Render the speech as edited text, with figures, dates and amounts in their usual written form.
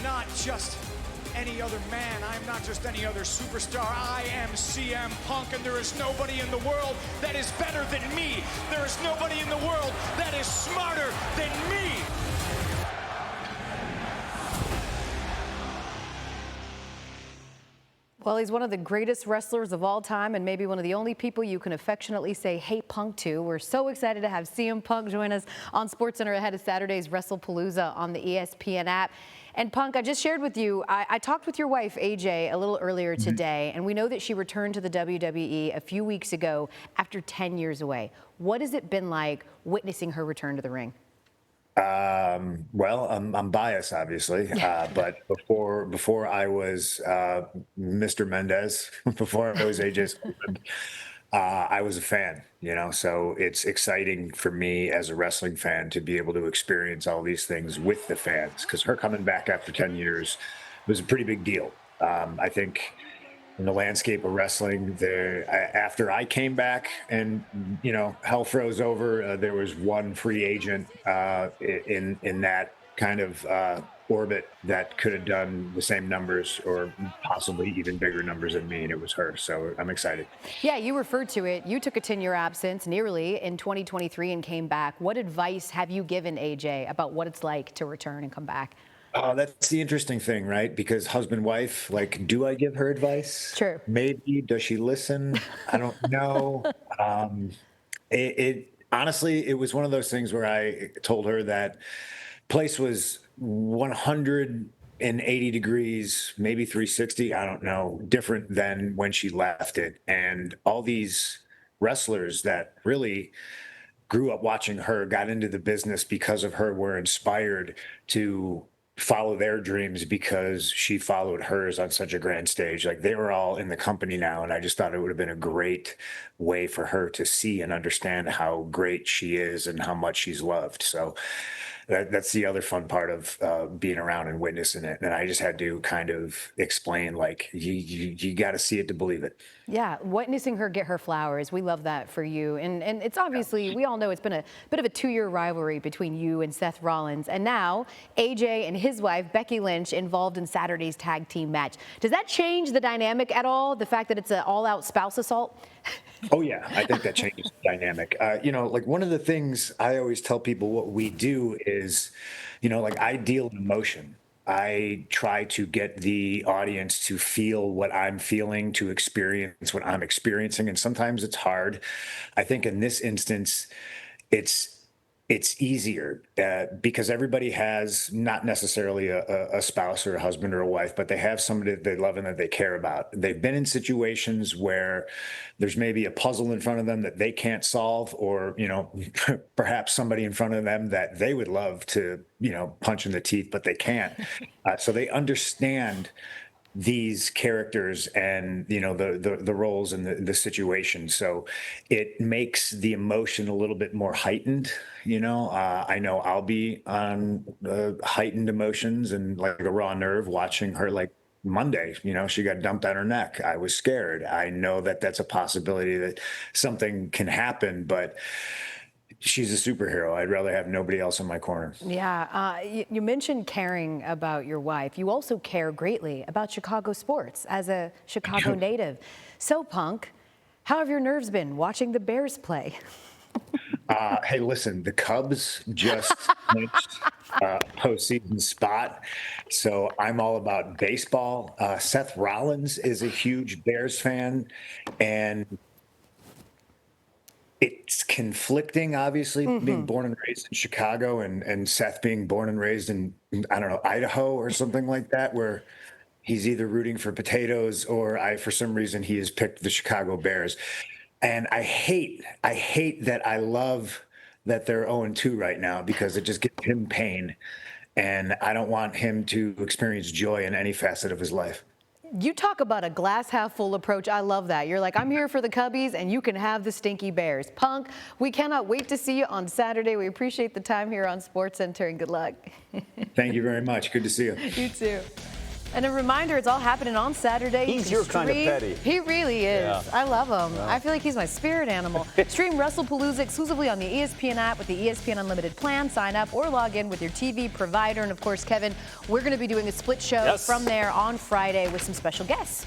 not just any other man. I am not just any other superstar. I am CM Punk, and there is nobody in the world that is better than me. There is nobody in the world that is smarter than me. Well, he's one of the greatest wrestlers of all time and maybe one of the only people you can affectionately say, "Hey, Punk," to. We're so excited to have CM Punk join us on SportsCenter ahead of Saturday's Wrestlepalooza on the ESPN app. And Punk, I just shared with you, I talked with your wife, AJ, a little earlier today, and we know that she returned to the WWE a few weeks ago after 10 years away. What has it been like witnessing her return to the ring? Well, I'm biased, obviously, but before I was Mr. Mendez, before I was AJ's husband, I was a fan, so it's exciting for me as a wrestling fan to be able to experience all these things with the fans, because her coming back after 10 years was a pretty big deal. I think in the landscape of wrestling, after I came back and hell froze over, there was one free agent in that kind of orbit that could have done the same numbers or possibly even bigger numbers than me, and it was her. So I'm excited. Yeah, you referred to it. You took a 10-year absence nearly in 2023 and came back. What advice have you given AJ about what it's like to return and come back? Oh, that's the interesting thing, right? Because husband, wife, do I give her advice? Sure. Maybe. Does she listen? I don't know. Honestly, it was one of those things where I told her that place was 180 degrees, maybe 360, I don't know, different than when she left it. And all these wrestlers that really grew up watching her, got into the business because of her, were inspired to follow their dreams because she followed hers on such a grand stage. They were all in the company now, and I just thought it would have been a great way for her to see and understand how great she is and how much she's loved. So that's the other fun part of being around and witnessing it. And I just had to kind of explain, you got to see it to believe it. Yeah, witnessing her get her flowers. We love that for you. And it's obviously, we all know it's been a bit of a 2-year rivalry between you and Seth Rollins. And now AJ and his wife, Becky Lynch, involved in Saturday's tag team match. Does that change the dynamic at all, the fact that it's an all-out spouse assault? Oh, yeah, I think that changes the dynamic. One of the things I always tell people what we do is, I deal in emotion. I try to get the audience to feel what I'm feeling, to experience what I'm experiencing. And sometimes it's hard. I think in this instance, it's easier because everybody has not necessarily a spouse or a husband or a wife, but they have somebody that they love and that they care about. They've been in situations where there's maybe a puzzle in front of them that they can't solve, or, perhaps somebody in front of them that they would love to, punch in the teeth, but they can't. So they understand these characters and the roles and the situation, so it makes the emotion a little bit more heightened. I know I'll be on heightened emotions and like a raw nerve watching her. Monday, she got dumped on her neck. I was scared. I know that that's a possibility that something can happen, but she's a superhero. I'd rather have nobody else in my corner. Yeah, you mentioned caring about your wife. You also care greatly about Chicago sports as a Chicago native. So, Punk, how have your nerves been watching the Bears play? Hey, listen, the Cubs just clinched a postseason spot, so I'm all about baseball. Seth Rollins is a huge Bears fan, and it's conflicting, obviously, being born and raised in Chicago and Seth being born and raised in, I don't know, Idaho or something like that, where he's either rooting for potatoes or for some reason, he has picked the Chicago Bears. And I hate that I love that they're 0-2 right now, because it just gives him pain. And I don't want him to experience joy in any facet of his life. You talk about a glass half full approach. I love that. You're like, I'm here for the Cubbies and you can have the stinky Bears. Punk, we cannot wait to see you on Saturday. We appreciate the time here on SportsCenter, and good luck. Thank you very much. Good to see you. You too. And a reminder, it's all happening on Saturday. He's your kind of petty. He really is. Yeah. I love him. I feel like he's my spirit animal. Stream Wrestlepalooza exclusively on the ESPN app with the ESPN Unlimited plan. Sign up or log in with your TV provider. And of course, Kevin, we're going to be doing a split show from there on Friday with some special guests.